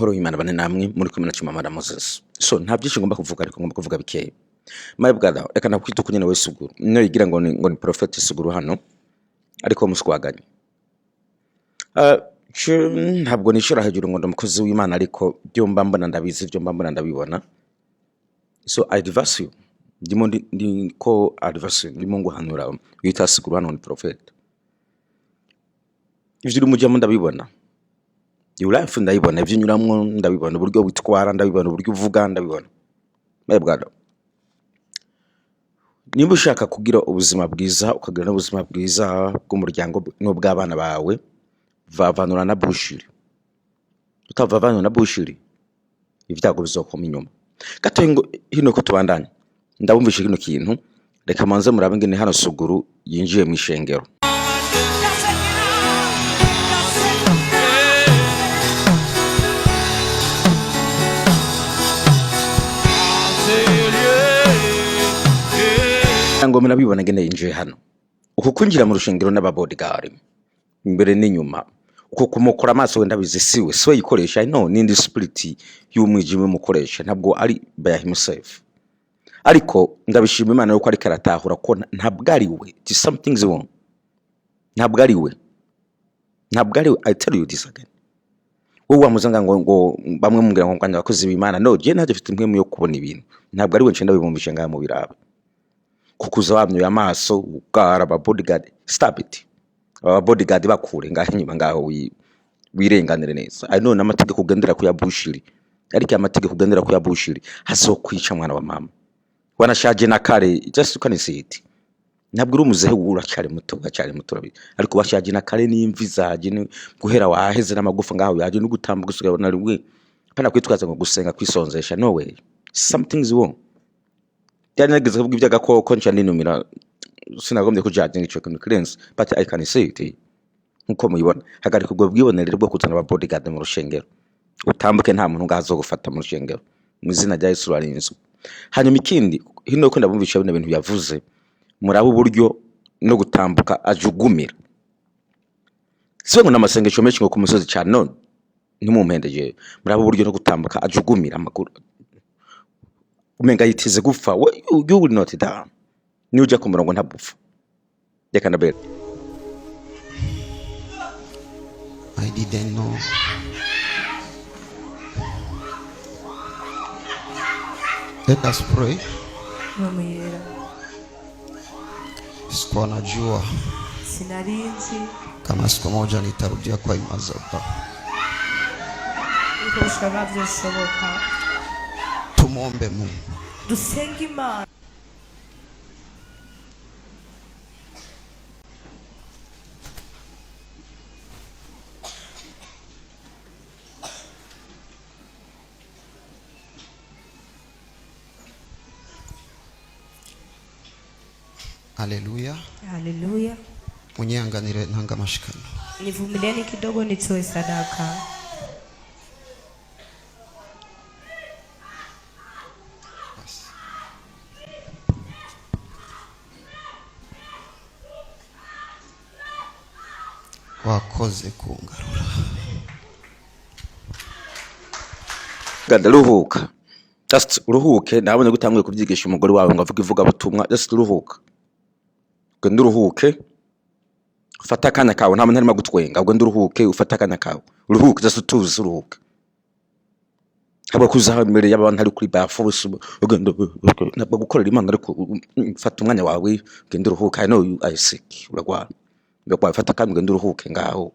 amahoro y'Imana bane namwe muri kumwe na Chuma Moses. So nta byinshi ngomba kuvuga ariko ngomba kuvuga bikeye. My brother, reka nakwita kunyene we Suguru. No yigira ngo ni prophet Suguru hano. Ariko muswaganye. Ntabwo nishura hejuru ngo ndamukozi w'Imana ariko byo mbambona ndabizi byo mbambona ndabibona. So I advise you. Ndiko advise you. Ndimo nguhanura wita Suguru hano ni prophet. Ivyo uri mujya ndabibona. Life ndabibona ivyo nyuramwo ndabibona uburyo witwara ndabibona uburyo uvuga ndabibona. My brother. Nimba ushaka kugira ubuzima bwiza ukagira n'ubuzima bwiza bw'umuryango n'ubw'abana bawe vavanura na bushiri. Utavanura na bushiri ibyago bizokoma inyuma. Gato ngo hino ko tubandanye. Ndabumvishe kino kintu reka manze murabe ngene hano Suguru yinjiye mu ishengero. Ngo murabibona ngene yinjiye hano. Uko kwinjira mu rushengero n'ababodyguard imbere n'inyuma. Uko kumukora amaso wenda bizisiwe siwe yikoresha no n'indi spirit y'umwijima mukoresha ntabwo ari by himself. Ariko ndabishima Imana yuko ari karatahura ko ntabwo ari we. It is something wrong. Ntabwo ari we. I tell you this again. Wowe wamuzanga ngo bamwe mumbwira ngo kwanja bakozi b'Imana no je ntaje mfite impwemu yo kubona ibintu. Ntabwo ari we ncenda bibumvisha ngaha mu biraba. Kukuza wamyo amaso ugara aba bodyguard stop it. Aba bodyguard bakure ngahe nyuma ngaho wirenganire neza. I know n'amategeko kugendera ku ya bushiri. Ariko amategeko kugendera ku ya bushiri hazokwica mwana wa mama. Wanashaje na kare just you can see it. Ntabwo uri umuzehe uracyari muto ariko bashaje na kare n'imvi zaje guhera waheze n'amagufa ngaho yaje no gutambuka usugabona rimwe pana kwitwaza ngo gusenga kwisonzesha no way. Something's wrong. Yari nageze kuvuga iby'agakoko nca ninumira sinagombye kujudge ico kintu cleanse but I can say it. Nkuko muyibona hagarika ubwo bwibonere bwo kuzana aba bodyguard mu rushengero. Utambuke nta muntu ngazo gufata mu rushengero. Mu izina rya Yesu arinzu. Hanyuma ikindi hino ko ndabumvisha bino bintu yavuze murabo uburyo no gutambuka ajugumira. Siwe ngo namasengesho menshi ngo ku musozi cyane none ntimumpendeje murabo uburyo no gutambuka ajugumira amakuru. Umenga yitize gupfa you will not die. Ni ujya ku murongo ntabupfa. Reka ndabere. I didn't know. Let us pray. Sikuwa najua sinarinzi kama siku moja nitarudia kwa imazaba. Tumuombe Mungu. Dusenge Imana. Haleluya. Haleluya. Munyanganire ntanga mashikano. Nivumilieni kidogo nitoe sadaka. Wakoze kungarura. Gandaruhuka. Just uruhuke nabonye gutanguye kubyigisha umugore wawe ngo avuga ivuga butumwa just uruhuka. Ganduruhuke. Ufata akanya kawe nta muntu arimo gutwenga ubwo nduruhuke ufata akanya kawe. Uruhuke just utuze uruhuke. Haba kuzaha imbere y'abantu ari kuri bafurusu ntabwo gukorera Imana ariko ufata umwanya wawe ganduruhuka. I know you are sick uragwa. Ngakwa fata kandi ganduruhuke ngaho.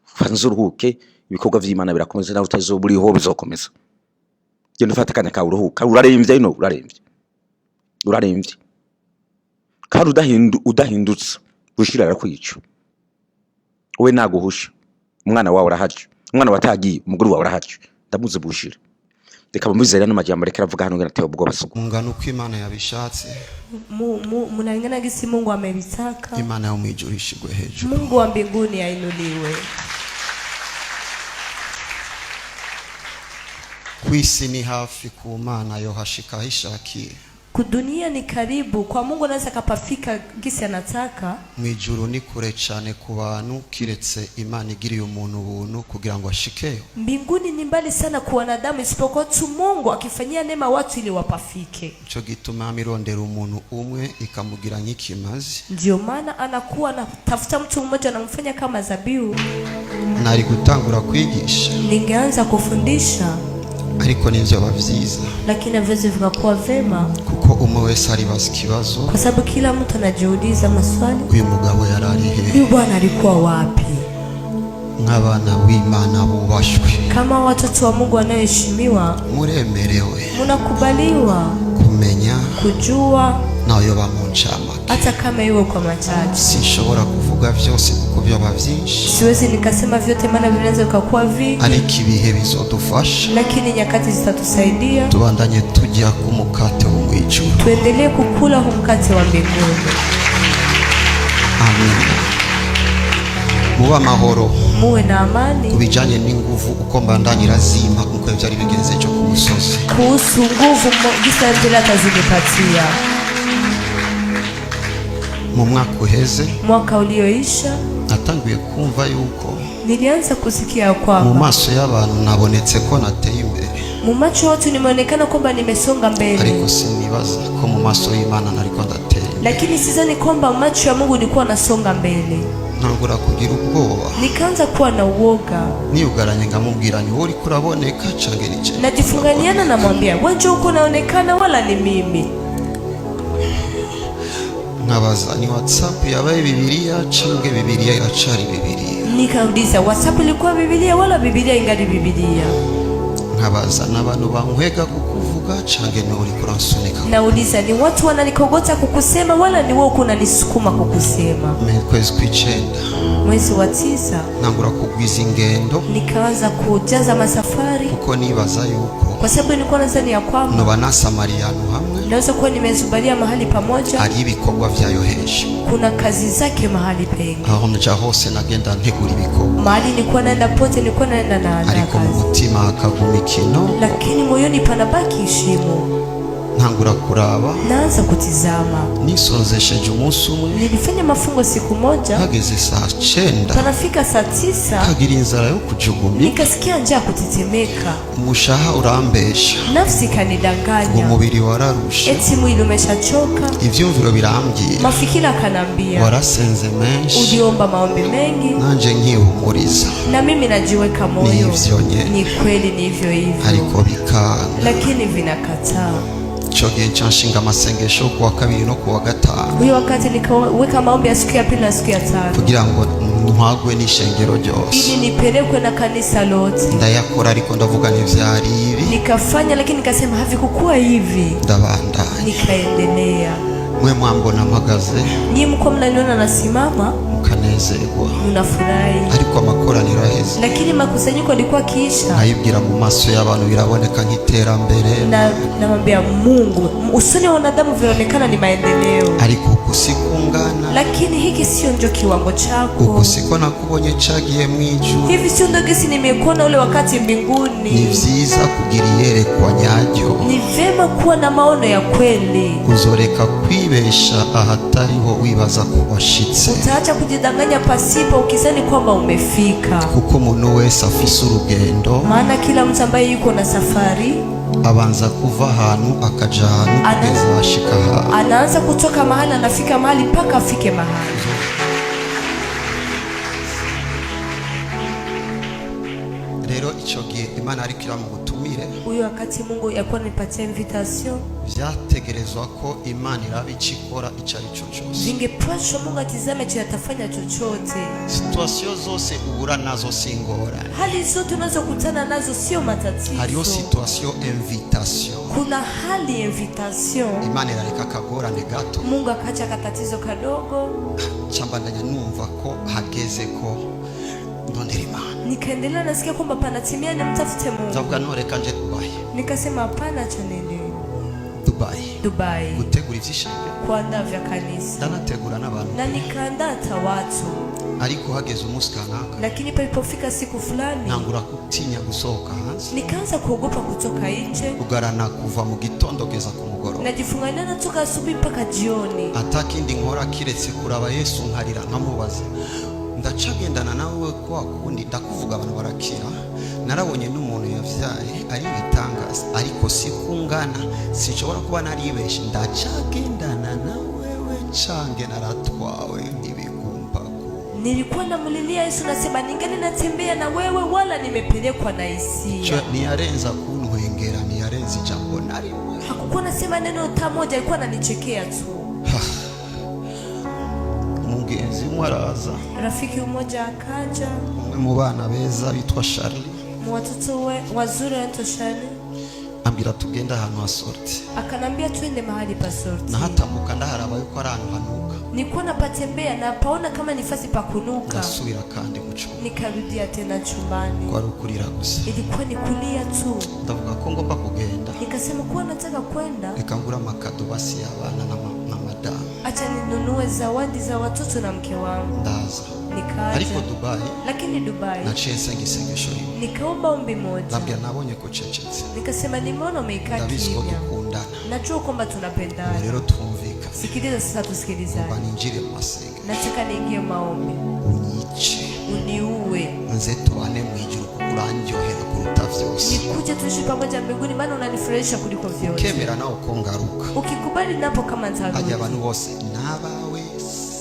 Fanze uruhuke ibikorwa vy'Imana birakomeza nawe utazoburiho bizokomeza. Genda ufata akanya kawe uruhuka. Uraremvye no uraremvye. Kandi udahindutse bushira arakwica. We naguhusha umwana wawe urahaje. Umwana watagiye umuguru wawe urahaje. Ndamuze bushira. Reka bamuzera n'amajyamba reka avuga hano ngateye ubwoba suko. Ungana uko Imana yabishatse. Munalingana gisi Mungu amebitaka. Imana yo mwijurishigwe hejuru. Mungu wa mbinguni ainuliwe. Kwisi ni hafi ku Mana yo hashika hishakiye. Kudunia ni karibu, kwa Mungu anaweza kapafika gisi anataka. Mwijuru ni kure cyane ku bantu kiretse Imana igiriye umuntu ubuntu kugira ngo ashikeyo. Mbinguni ni mbali sana kwa wanadamu isipokuwa tu Mungu akifanyia neema watu ili wapafike. Cyo gituma amirondera umuntu umwe ikamugira nk'ikimazi. Ndio maana anakuwa anatafuta mtu mmoja anamfanya kama zabiu. Nari gutangura kwigisha. Ningeanza kufundisha. Ariko nivyo bavyiza. Lakini vizi vikakuwa vema. Kuko umwe wese aribaza ikibazo. Kwa sababu kila mtu anajiuliza maswali. Uyu mugabo yarari he? Huyu bwana alikuwa wapi? Nk'abana w'Imana bubashwe. Kama watoto wa Mungu wanaoheshimiwa, muremerewe. Munakubaliwa kumenya, kujua nayo bamuncamake. Hata kama iwe kwa machache. Sinshobora kuvuga vyose kuko byoba vyinshi. Siwezi nikasema vyote maana vinaweza kuwa vingi. Ariko ibihe bizodufasha. Lakini nyakati zitatusaidia. Tubandanye tujya ku mukate wo mwijuru. Tuendelee kukula huu mkate wa mbinguni. Amen. Muba amahoro. Muwe na amani. Kubijanye n'inguvu uko mbandanye razima uko byari bigenze cyo ku musozi. Kuhusu nguvu gisa ndela tazimepatia. Mu mwaka uheze, mwaka ulioisha, natanguye kumva yuko nilianza kusikia kwamba mu maso y'abantu nabonetse ko nateye imbere. Mu macho watu nimeonekana kwamba nimesonga mbele. Ariko sinibaza ko mu maso y'Imana nariko ndateye. Lakini sidhani kwamba macho ya Mungu nilikuwa nasonga mbele. Ntangura kugira ubwoba. Nikaanza kuwa na uoga. Niyugaranye ngamubwira ni uri kuraboneka cange nije. Najifunganiana na mwambia, "Wewe uko naonekana wala ni mimi?" Nkabaza ni WhatsApp yabaye Biblia cange Biblia yacari Biblia. Nikauliza WhatsApp ilikuwa Biblia wala Biblia ingali Biblia. Nkabaza n'abantu bankwega kukuvuga cange ni uri kuransunika. Nauliza ni watu wananikogota kukusema wala ni wewe uko unanisukuma kukusema. Kwezi kw'icenda. Mwezi wa 9 nangura kugwiza ingendo. Nikaanza kujaza masafari. Kuko nibaza yuko kwa sababu nilikuwa nadhani ya kwamba no banasamariano hamwe. Naweza kuwa nimezubalia mahali pamoja. Ari ibikorwa vyayo hejuru. Kuna kazi zake mahali pengi. Aho nja hose nagenda ntegura ibikorwa. Mahali nilikuwa naenda pote nilikuwa naenda na ariko mu mutima hakaguma ikino. Lakini moyoni panabaki ishimo. Ntangura kuraba. Naanza kutizama. Nisonzesheje umunsi umwe. Nilifanya mafungo siku moja. Hageze saa 9. Panafika saa 9. Kagira inzara yo kujugumika. Nikasikia njaa kutetemeka. Umushaha urambesha. Nafsi kanidanganya. Umubiri wararusha. Eti mwili umeshachoka. Ivyumviro birambye. Mafikira kanambia. Warasenze menshi. Uliomba maombi mengi. Nanje nkihumuriza. Na mimi najiweka moyo. Ni kweli ni hivyo hivyo. Ariko bikanga. Lakini vinakataa. Choge nshinga masengesho kuwa kabiri no kuwa gatanu. Huyo wakati nikaweka maombi ya siku ya pili na siku ya tano. Kugira ngo ntwagwe n'ishengero ryose. Ili nipelekwe na kanisa lote. Ndayakora ariko ndavuga ni vyari ibi. Nikafanya lakini nikasema havikukua hivi. Ndabandanya. Nikaendelea. Mwe mwambona mpagaze. Ni mko mnaniona nasimama. Mukanezerwa. Munafurahi. Ariko amakoraniro aheze. Lakini makusanyiko yalikuwa kiisha. Nayibwira mu maso y'abantu biraboneka nk'iterambere. Namwambia Mungu, usoni wa wanadamu vinaonekana ni maendeleo. Ariko kusikungana. Lakini hiki sio ndio kiwango chako. Ukusiko nakubonye cagiye mwijuru. Hivi sio ndio gisi nimekuona ule wakati mbinguni. Ni vyiza kugira iyerekwa nyaryo. Ni vema kuwa na maono ya kweli. Uzoreka kwibesha ahatariho wibaza ko washitse. Utaacha kujidanganya pasipo ukizani kwamba umefika. Kuko umuntu wese afise urugendo. Maana kila mtu ambaye yuko na safari abanza kuva ahantu akaja ahantu kugeza ashika ahantu. Anaanza kutoka mahali anafika mahali mpaka afike mahali. Rero ico gihe Imana ariko iramugutumire. Huyo wakati Mungu yakuwa nipatia invitation. Vyategerezwa ko Imana iraba icikora icari cyo cyose. Zingepaswa Mungu atizame cyo atafanya chochote. Situation zose ubura nazo singora. Hali zote unazokutana nazo sio matatizo. Hariyo situation invitation. Kuna hali invitation. Imana irareka kagorane gato. Mungu akacha katatizo kadogo. Chambandanya numva ko hageze ko ndondera Imana. Nikaendelea nasikia kwamba panatimia na mtafute Mungu. Zavuga none kanje Dubai. Nikasema hapana cha nini? Dubai. Gutegura ivyishengero. Kuandaa vya kanisa. Ndanategura n'abantu. Na nikaandaa hata watu. Ariko hageze umunsi kanaka. Lakini palipofika siku fulani. Nangura kutinya gusohoka. hanze Nikaanza kuogopa kutoka nje. ugarana kuva mu gitondo kugeza ku mugoroba. Najifungania natoka asubuhi mpaka jioni. Atakindi nkora kiretse kuraba Yesu nkarira nkamubaza. Ndacagendana nawe kwa kundi ndakuvuga abantu barakira. Narabonye n'umuntu yavyaye ari bitangaza ariko sikungana sinshobora kuba naribeshe. Ndacagendana nawe cange naratwawe ibigumba. Nilikuwa namulilia Yesu nasema ningeni natembea na wewe wala nimepelekwa na hisia. Niyarenza kunwengera niyarenza ijambo narimwe. Hakukuwa nasema neno hata moja, alikuwa ananichekea tu. Mugenzi mwaraza. Rafiki mmoja akaja. Umwe mu bana beza bitwa Charlie. Watoto wazuri wanaitwa Charlie. Ambira tugenda ahantu hasorti. Akanambia twende mahali pa sorti. Na hata mukanda haraba yuko ari ahantu hanuka. Nilikuwa napatembea na paona kama nifasi pa kunuka. Ndasubira kandi mu cyumba. Nikarudia tena chumbani. Kwa rukurira gusa. Ilikuwa ni kulia tu. Ndavuga ko ngomba kugenda. Nikasema kuwa nataka kwenda. Nikangura amakado basi y'abana na madam. Acha ninunue zawadi za watoto na mke wangu. Ndaza. Nikaja. Ariko Dubai. Lakini Dubai. Naciye sengesho rimwe. Nikaomba ombi moja. Nabya nabonye ko cecetse. Nikasema nimeona umekaa Ndabiziko kimya. dukundana. Najua kwamba tunapendana. Rero tumvika. Sikiliza sasa tusikilizane. Baninjire mu masenga. Nataka niingie maombi. Unyice. Uniue. Nze tubane mu ijuru kuranjohera kuruta vyose. Nikuje tuishi pamoja mbinguni maana unanifurahisha kuliko vyote. Kemera nawe ko ngaruka. Ukikubali napo kama ntarudi. Ajya abantu bose nabawe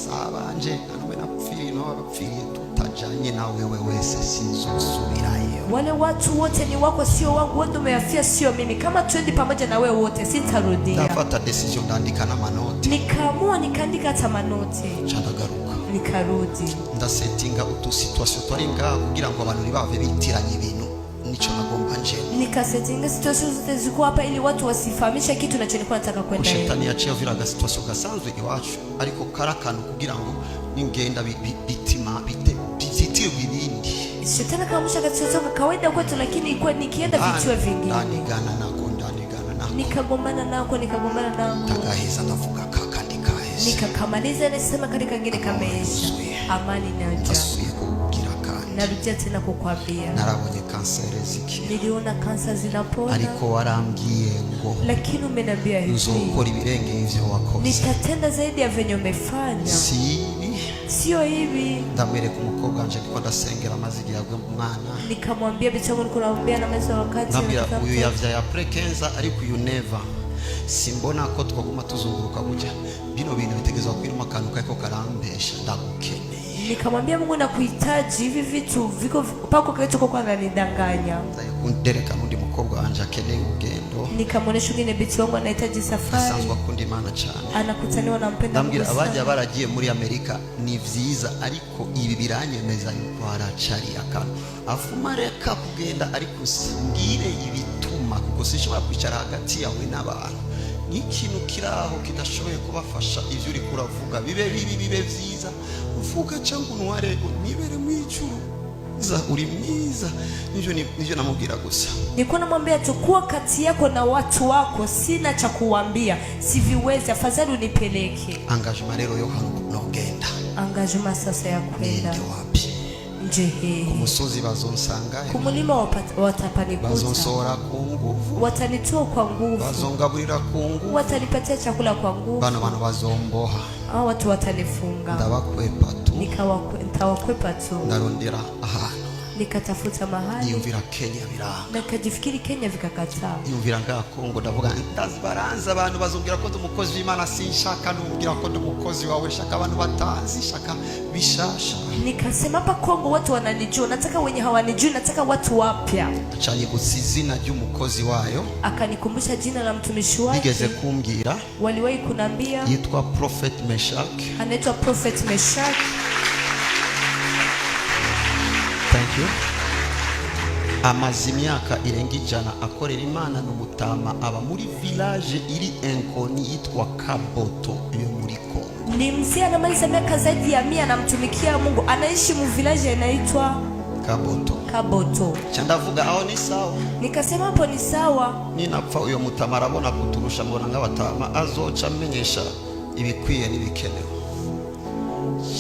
sabanje nanwe napfiri no bapfiriye tutajanye na wewe wese sinzosubirayo. Wale watu wote ni wako sio wangu, wote umeyafia sio mimi. Kama twendi pamoja na wewe wote sitarudia. Ndafata decision ndandika na manoti. Nikaamua nikaandika hata manoti. Chandagaruka. Nikarudi. Ndasettinga utu situation twari ngaha kugira ngo abantu bave bitiranye ibintu nico nagomba nje. Nikasettinga situation zote ziko hapa ili watu wasifahamishe kitu nachonikuwa nataka kwenda. Shetani yaciye viraga situation gasanzwe iwacu ariko karakanu kugira ngo ningenda bitima bizitiwe ibindi. Shetani kamusha katika kawaida kwetu, lakini ilikuwa nikienda vituo vingine. Ndanigana nako. Nikagombana nako. Tagaheza ndavuga kakandi kaheza. Nikakamaliza nasema katika kingine kameisha. Amani inaja. Narudia tena kukwambia. Narabonye kanseri ziki. Niliona kansa zinapona. Ariko warambwiye ngo. Lakini umeniambia hivi. Uzokora ibirenge hivyo wakoze. Nitatenda zaidi ya venye umefanya. Sio hivi. Ndamwereka umukobwa wanje ndiko ndasengera amazigi yagwe mwana. Nikamwambia bitangu niko naombea na meza wakati. Ndambira uyu yavya ya prekenza ariko you never. Simbona ko twaguma tuzunguruka gutya. Bino bintu bitegezwa kwiruma kantu kako karambesha ndagukeneye. Nikamwambia Mungu nakuhitaji, hivi vitu viko pako kwetu kwa ananidanganya. Kundereka nundi mukobwa wanje akeneye ugendo. Nikamuonesha ngine biti wangu anahitaji safari. Asanzwe akunda Imana cyane. Anakutaniwa na mpenda Mungu. Ndambira abaje baragiye muri Amerika ni vyiza ariko ibi biranyemeza yuko haracari akantu. Afuma reka kugenda ariko singire ibituma kuko sishobora kwicara hagati yawe n'abantu. N'ikintu kiraho kidashoboye kubafasha ivyo uri kuravuga bibe bibi bibe vyiza uvuga cyangwa unware nibere mu ijuru za uri mwiza nivyo namubwira gusa. Niko namwambia tukua kati yako na watu wako, sina cha kuambia, siviwezi, afadhali unipeleke. Engagement rero yo hano nogenda. Engagement sasa ya kwenda. Ndio wapi? Njehe. Umusozi bazonsanga. Kumulima watapanikuta. Bazonsora ku nguvu. Watanitoa kwa nguvu. Bazongaburira ku nguvu. Watanipatia chakula kwa nguvu. Bano bazomboha. Hao watu watanifunga. Ndabakwepa tu. Nitawakwepa tu. Ndarondera ahantu. Nikatafuta mahali. Niyumvira Kenya biranga. Nikajifikiri Kenya vikakataa. Niyumvira nga Kongo ndavuga ndazibaranza abantu bazongera ko ndumukozi w'Imana sinshaka numbwira ko ndumukozi wawe shaka abantu batanzi shaka bishasha. Nikasema hapa Kongo watu wananijua, nataka wenye hawanijui, nataka watu wapya. Acanye gusizina ry'umukozi wayo. Akanikumbusha jina la mtumishi wake. Bigeze kumbwira. Waliwahi kunambia. Yitwa Prophet Meshak. Anaitwa Prophet Meshak. Thank you. Amaze imyaka irenga 100 akorera Imana n'umutama aba muri village iri Enkoni yitwa Kaboto yo muri Kongo. Ni mzee anamaliza miaka zaidi ya 100 anamtumikia Mungu. Anaishi mu village inaitwa Kaboto. Chandavuga aho ni sawa. Nikasema hapo ni sawa. Ninapfa uyo mutama arabona kuturusha mbona nk'abatama azoca amenyesha ibikwiye n'ibikenewe.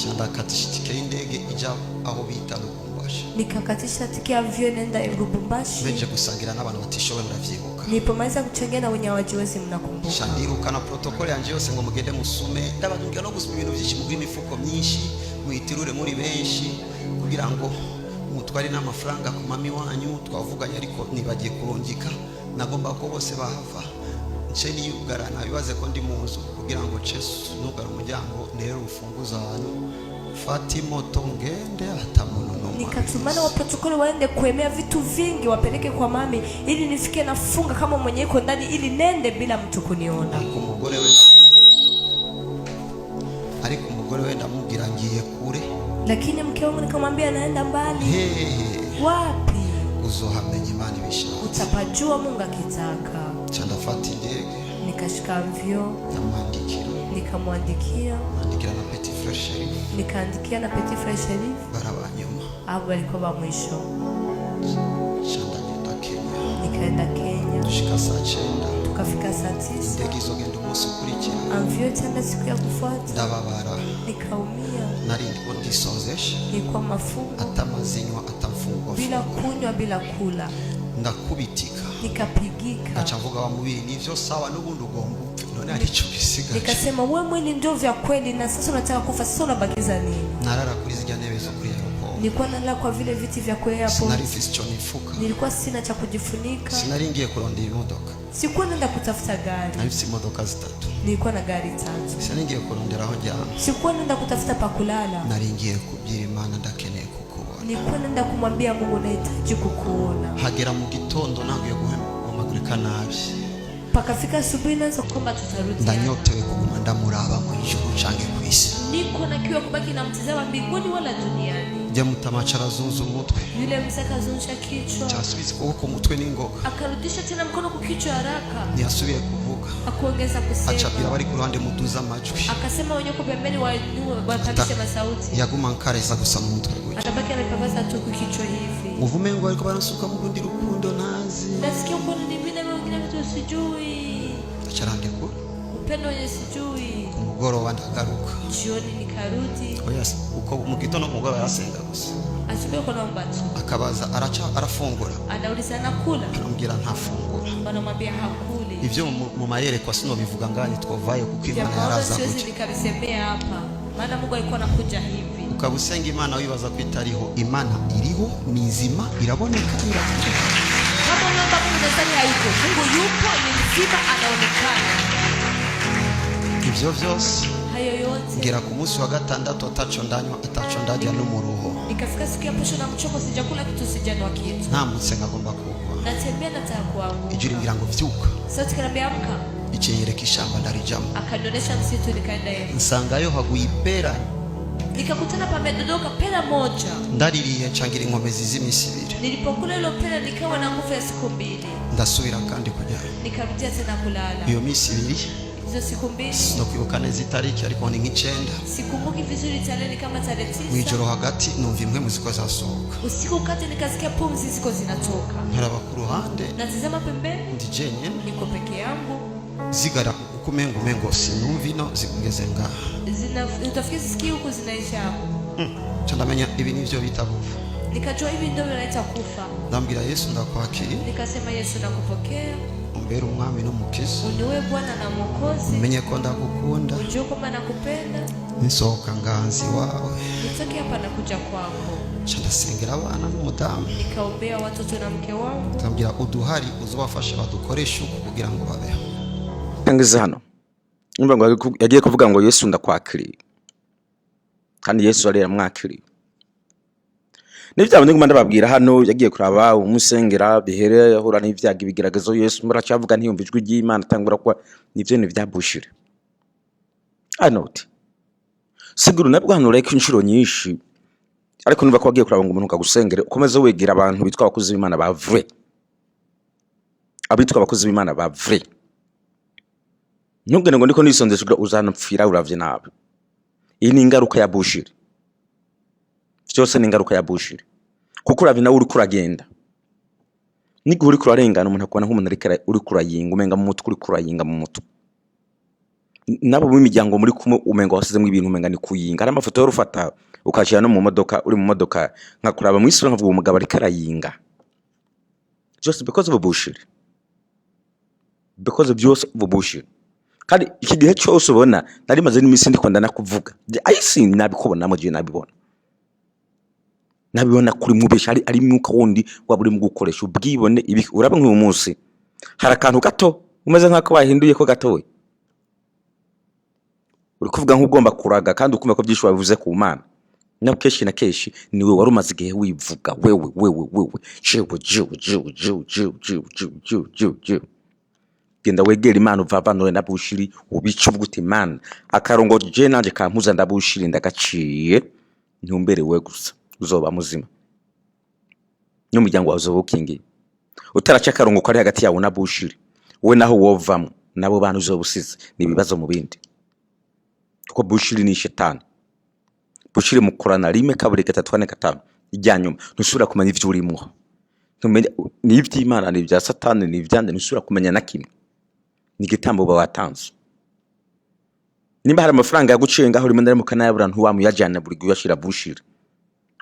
Chandakatishitike indege ija aho bita Lubumbashi. Lubumbashi. Nikakatisha tiketi ya avion nenda Lubumbashi. Meje gusangira n'abantu batishoboye muravyibuka. Nilipomaliza kuchangia na wenye hawajiwezi mnakumbuka. Shandiruka na protokole yanje yose ngo mugende musume ndabadungira no gusuma ibintu byinshi muri mifuko myinshi muyitirure muri benshi kugira ngo mutwari n'amafaranga ku mami wanyu twavuganye ariko nibagiye kurungika nagomba ko bose bahava nce niyugarana bibaze ko ndi muzu kugira ngo Yesu nugara umuryango nero ufunguza abantu fati moto ngende hata muntu no. Nikatumana wa protokoli waende kuemea vitu vingi wapeleke kwa mami ili nifike nafunga kama mwenye iko ndani ili nende bila mtu kuniona. Umugore we ariko umugore we ndamubwira ngiye kure, lakini mke wangu nikamwambia naenda mbali. Wapi? Uzohamenye Imana ibishaka, utapajua Mungu akitaka. Chandafati ndege nikashika mvyo nikamwandikia na Petit Frère Sheriff, nikaandikia na Petit Frère Sheriff barabanyuma abo alikuwa ba mwisho. Chanda nenda Kenya, nikaenda Kenya, tushika saa 9 tukafika saa 9, ndege izogenda umunsi ukurikira, amvyo tena siku ya kufuata ndababara, nikaumia, narindi ko ndisonzesha, nilikuwa mafungo atamazinywa atamfungo bila kunywa bila kula, ndakubitika nikapigika, acavuga wa mubiri nivyo sawa n'ubundi ugomba upfe none ari cyo bisigaje. Nikasema wewe mwili ndio vya kweli na sasa unataka kufa, sasa unabakiza nini? Narara kuri zijya ntebe zo kuri aeroport, nilikuwa nalala kwa vile viti vya kwa airport, sinari mfise cyo nifuka, nilikuwa sina cha kujifunika, sinari ngiye kurondera imodoka, sikuwa naenda kutafuta gari, nari mfise imodoka 3, nilikuwa na gari 3, sinari ngiye kurondera aho njyana, sikuwa naenda kutafuta pa kulala, nari ngiye kubwira Imana ndakeneye kukubona, nilikuwa naenda kumwambia Mungu nahitaji kukuona. Hagera mu gitondo naguye guhemagurika nabi, pakafika asubuhi naanza kuomba tutarudi, ndanyotewe kuguma ndamuraba mu ijuru canke kwisi, niko na kiwa kubaki na mtazama mbinguni wala duniani. Njya mutamacara zunza umutwe, yule msaka zunja kichwa, cyasubiza ukuboko mutwe n'ingoga, akarudisha tena mkono ku kichwa haraka, ntiyasubiye kuvuga, akuongeza kusema, acabira bari ku ruhande muduza amajwi, akasema wenye uko pembeni wapandishe masauti, yaguma nkareza gusa mu mutwe gutya, atabaki amepagaza tu ku kichwa hivi, uvume ngo ariko barasuka mu rundi rukundo nazi, nasikia uko ni vile wengine vitu sijui, acarange ko upendo wenye sijui. umugoroba ndagaruka, jioni nikarudi, oya uko mu gitondo umugoroba yarasenga gusa, asubuhi kwa naomba tu, akabaza arafungura, anauliza nakula, anamubwira ntafungura, wanamwambia hakuli. Ivyo mu mayere kwa sino bivuga ngani twovaye kuko Imana yaraza kuja, kuja, nikabisemea hapa maana Mungu alikuwa anakuja hivi, ukabusenga Imana wibaza ko itariho, Imana iriho, mizima, iraboneka, irakuja. kama unaomba Mungu ndani haiko, Mungu yupo, ni mzima, anaonekana. Ivyo vyose hayo yote ngera ku munsi wa gatandatu ataco ndanywa ataco ndajya no mu ruho, nikafika siku ya mwisho na mchoko, sijakula kitu, sijanwa kitu, ntambutse ngagomba kugwa, natembea nataka kuanguka, ijuri ngira ngo vyuka, sauti kanambia amka, iceyereka ishamba ndarijamo, akanionyesha msitu, nikaenda hivi, nsangayo haguye ipera, nikakutana pamedodoka pera moja, ndaririye ncangira inkomezi z'imisi 2, nilipokula hilo pera nikawa na nguvu ya siku 2, ndasubira kandi kujya, nikarudia tena kulala. iyo misi 2 hizo siku 2 no kwibuka neza itariki ariko ni nk'icenda, sikumbuki vizuri tarehe, kama tarehe 9 mwijoro hagati numva imwe muziko zasohoka, usiku kati nikasikia pumzi ziko zinatoka, nkaraba ku ruhande, natizama pembeni, ndi jenyene, niko peke yangu, zigara uko umengo sinumva ino zikugeze ngaha, utafikiri sisikii huku zinaisha hapo, candamenya ibi nivyo bita kufa, nikajua hivi ndio vinaita kufa. ndambwira Yesu ndakwakiriye, Nikasema Yesu nakupokea, umbere umwami n'umukiza, uniwe Bwana na Mwokozi, umenye ko ndagukunda, ujue kwamba nakupenda, nsohoka nganzi wawe, nitoke hapa na kuja kwako. ndasengera abana n'umudamu, Nikaombea watoto na mke wangu, ndambwira uduhari uzobafashe badukoresha uko kugira ngo babeho. Tangiza hano nyumva ngo yagiye kuvuga ngo Yesu ndakwakiriye, kandi Yesu ari yamwakiriye. Nibyo abandi ngumanda babwira hano, yagiye kuraba umusengera bihere yahura n'ivyaga bigeragezo, Yesu muracavuga ntiyumva ijwi ry'Imana, tangura kwa nivyo ni vyabushire. Anoti siguru nabwo hano reka inshuro nyinshi, ariko niba ko wagiye kuraba ngo umuntu ukagusengere ukomeze wegera abantu bitwa abakozi b'Imana ba vrai, abitwa abakozi b'Imana ba vrai. Ntugende ngo ndiko nisondesha uzanapfira uravye nabi. Iyi ni ingaruka ya bushire, cyose ni ingaruka ya bushire, kuko uravye nawe uri kuragenda, niko uri kurarengana umuntu akubona nk'umuntu uri kurayinga, umenga mu mutwe uri kurayinga mu mutwe, nabo b'imiryango muri kumwe umenga wasizemo ibintu umenga ni kuyinga. Ari amafoto y'urufata ukashira no mu modoka, uri mu modoka nkakuraba mu isura nkavuga umugabo ariko arayinga, just because of bullshit, because of bullshit. Kandi iki gihe cyose ubona nari maze n'imisi ndiko ndanakuvuga ayisi nabikubona mu gihe nabibona kuri mubesha ari mwuka wundi waburi mu gukoresha ubwibone ibi uraba nk'uyu munsi hari akantu gato umeze nk'ako bahinduye ko gatowe uri kuvuga nk'ugomba kuraga kandi ukumva ko byishwa bivuze ku Mana na keshi na keshi niwe wari umaze igihe wivuga wewe jewe genda wegera Imana uvavanure na bushiri ubica uvuga Imana akarongo je nanje kampuza ndabushiri ndagaciye ntumberewe gusa uzoba muzima n'umuryango wawe uzobukingi utaraca akarongo kari hagati yawe na bushiri we naho wovamo nabo bantu uzobusize nibibazo mu bindi kuko bushiri ni shetani bushiri mukorana rimwe kaburi gatatu kane gatanu ijyanyuma ntusubira kumenya ivyo urimo ntumenye ni ivy'Imana ni bya Satani ni ivyande ntusubira kumenya na kimwe ni gitambo bawatanze nimba hari amafaranga yaguciye ngaho rimwe ndari mu kanayabura ntuwamu yajyana buri guyashira bushiri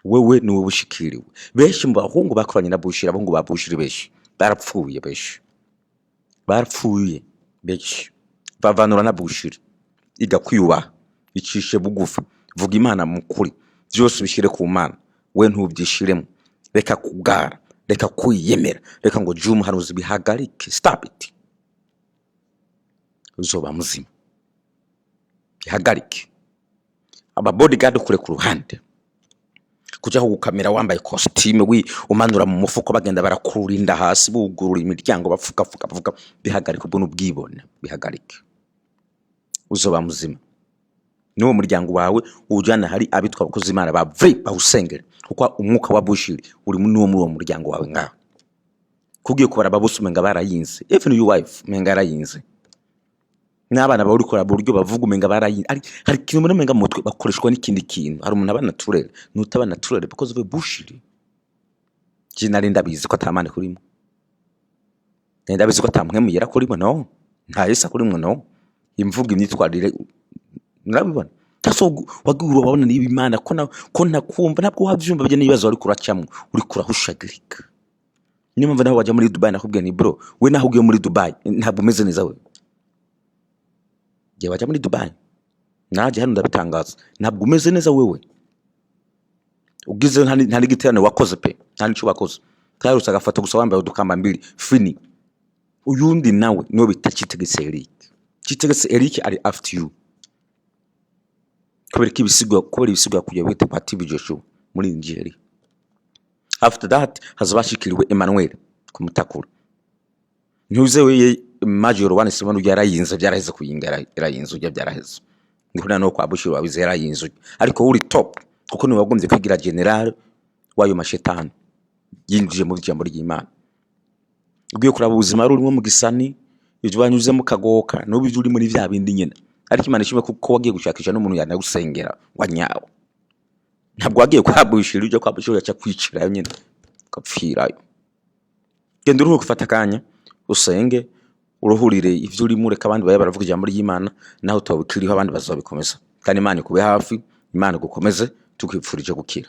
wewe ni wowe ushikiriwe benshi mu bahungu bakoranye na bushiri abahungu ba bushiri benshi barapfuye benshi bavanura na bushiri igakwiyuba icishe bugufa vuga Imana mukuri byose bishire ku Mana we ntubyishiremo reka kugara reka kwiyemera reka ngo jumu haruzi bihagarike stop it uzoba muzima bihagarike aba bodyguard kure ku ruhande kujaho gukamera wambaye costume umanura mu mufuko bagenda barakurinda hasi bugurura imiryango bafuka bihagarike ubwo bwibone bihagarike uzoba muzima n'uwo muryango wawe ujana hari abitwa bakoze Imana ba bawusengera kuko umwuka wa bushiri uri n'uwo muri uwo muryango wawe ngaho kugiye kubara babusumenga barayinze even your wife menga yarayinze n'abana bari gukora buryo bavuga umenga barayinze hari kintu muri menga mutwe bakoreshwa n'ikindi kintu hari umuntu abana naturel nutabana naturel because of bushiri jinari ndabizi ko atamane kurimo ndabizi ko atamwe yera kurimo no nta yesa kurimo no imvuga imyitwarire nabibona taso waguru wabona niba Imana ko nakumva ntabwo wavyumva bije nibazo ari kuracamwe uri kurahushagirika niyo mpamvu naho wajya muri Dubai nakubwiye ni bro we naho ugiye muri Dubai ntabwo umeze neza we je wajya muri Dubai naje hano ndabitangaza ntabwo umeze neza wewe ugize ntari giterane wakoze pe ntari cyo wakoze karusa gafata gusa wambaye udukamba mbili fini uyundi nawe niwe bitacitegese Eric ari after you kubera ibisigo kujya wita party video show muri Nigeria. After that hazabashikiriwe Emmanuel kumutakura nyuze we Major One Simon yarayinze byaraheze kuyingara yarayinze ujya byaraheze ndikuna no kwa Bushiro wabize yarayinze ariko uri top kuko ni wagombye kwigira general wayo mashetani yinjije mu byambo ry'Imana ugiye kuraba ubuzima ari urimo mu gisani ibyo banyuze mu kagoka no bivyo uri muri vya bindi nyene ariko Imana ishimwe kuko wagiye gushakisha n'umuntu yanagusengera wanyawo ntabwo wagiye kwa Bushiro ujya kwa Bushiro yaca kwicira nyene kapfirayo genda uruhuka ufata kanya usenge uruhurire ivyo uri mureka abandi baye baravuga ijambo ry'Imana naho tubikiriho abandi bazobikomeza kandi Imana ikube hafi Imana gukomeze tukwipfurije gukira.